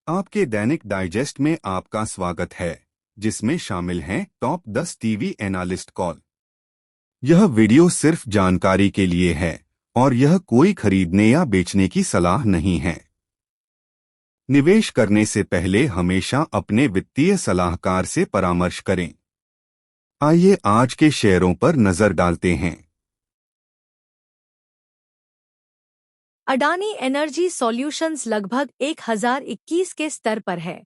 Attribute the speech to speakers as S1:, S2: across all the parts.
S1: आपके दैनिक डाइजेस्ट में आपका स्वागत है, जिसमें शामिल हैं टॉप 10 टीवी एनालिस्ट कॉल। यह वीडियो सिर्फ जानकारी के लिए है और यह कोई खरीदने या बेचने की सलाह नहीं है। निवेश करने से पहले हमेशा अपने वित्तीय सलाहकार से परामर्श करें। आइए आज के शेयरों पर नजर डालते हैं।
S2: अडानी एनर्जी सॉल्यूशंस लगभग 1021 के स्तर पर है।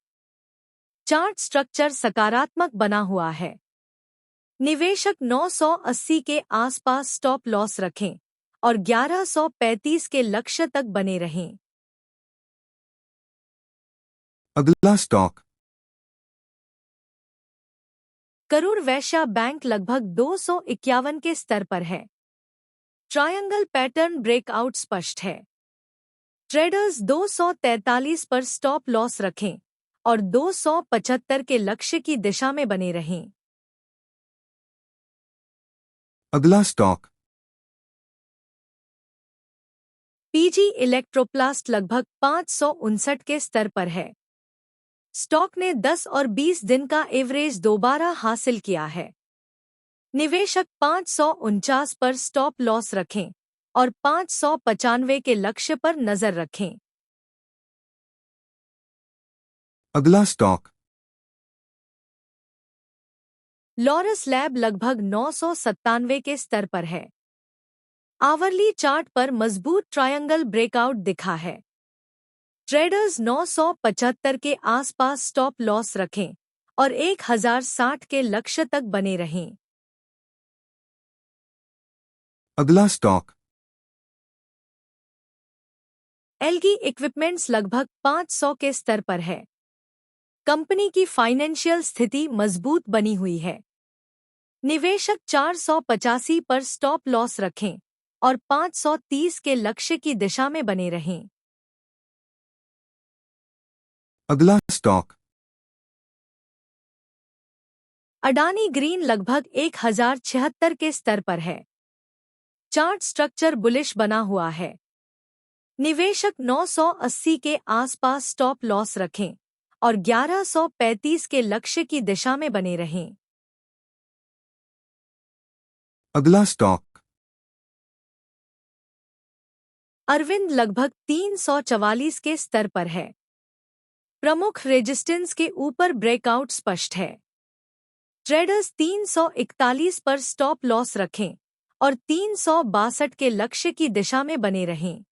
S2: चार्ट स्ट्रक्चर सकारात्मक बना हुआ है। निवेशक 980 के आसपास स्टॉप लॉस रखें और 1135 के लक्ष्य तक बने रहें।
S1: अगला स्टॉक
S2: करूर वैश्य बैंक लगभग 251 के स्तर पर है। ट्रायंगल पैटर्न ब्रेकआउट स्पष्ट है। ट्रेडर्स 243 पर स्टॉप लॉस रखें और 275 के लक्ष्य की दिशा में बने रहें।
S1: अगला स्टॉक
S2: पीजी इलेक्ट्रोप्लास्ट लगभग 559 के स्तर पर है। स्टॉक ने 10 और 20 दिन का एवरेज दोबारा हासिल किया है। निवेशक 549 पर स्टॉप लॉस रखें और 595 के लक्ष्य पर नजर रखें।
S1: अगला स्टॉक
S2: लॉरस लैब लगभग 997 के स्तर पर है। आवरली चार्ट पर मजबूत ट्रायंगल ब्रेकआउट दिखा है। ट्रेडर्स 975 के आसपास स्टॉप लॉस रखें और 1060 के लक्ष्य तक बने रहें।
S1: अगला स्टॉक
S2: एलगी इक्विपमेंट्स लगभग 500 के स्तर पर है। कंपनी की फाइनेंशियल स्थिति मजबूत बनी हुई है। निवेशक 485 पर स्टॉप लॉस रखें और 530 के लक्ष्य की दिशा में बने रहें।
S1: अगला स्टॉक
S2: अडानी ग्रीन लगभग 1076 के स्तर पर है। चार्ट स्ट्रक्चर बुलिश बना हुआ है। निवेशक 980 के आसपास स्टॉप लॉस रखें और 1135 के लक्ष्य की दिशा में बने रहें।
S1: अगला स्टॉक
S2: अरविंद लगभग 344 के स्तर पर है। प्रमुख रेजिस्टेंस के ऊपर ब्रेकआउट स्पष्ट है। ट्रेडर्स 341 पर स्टॉप लॉस रखें और 362 के लक्ष्य की दिशा में बने रहें।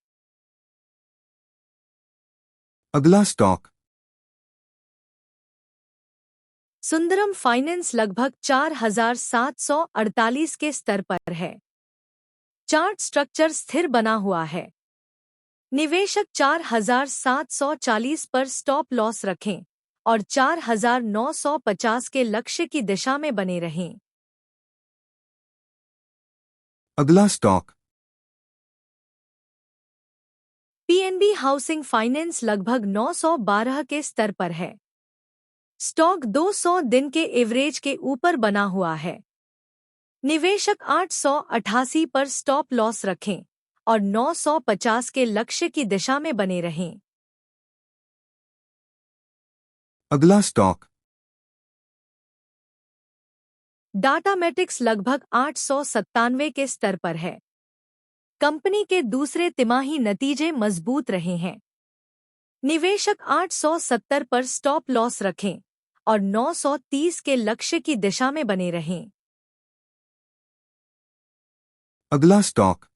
S1: अगला स्टॉक
S2: सुंदरम फाइनेंस लगभग 4748 के स्तर पर है। चार्ट स्ट्रक्चर स्थिर बना हुआ है। निवेशक 4740 पर स्टॉप लॉस रखें और 4950 के लक्ष्य की दिशा में बने रहें।
S1: अगला स्टॉक
S2: पीएनबी हाउसिंग फाइनेंस लगभग 912 के स्तर पर है। स्टॉक 200 दिन के एवरेज के ऊपर बना हुआ है। निवेशक 888 पर स्टॉप लॉस रखें और 950 के लक्ष्य की दिशा में बने रहें।
S1: अगला स्टॉक
S2: डाटामेटिक्स लगभग 897 के स्तर पर है। कंपनी के दूसरे तिमाही नतीजे मजबूत रहे हैं। निवेशक 870 पर स्टॉप लॉस रखें और 930 के लक्ष्य की दिशा में बने रहें।
S1: अगला स्टॉक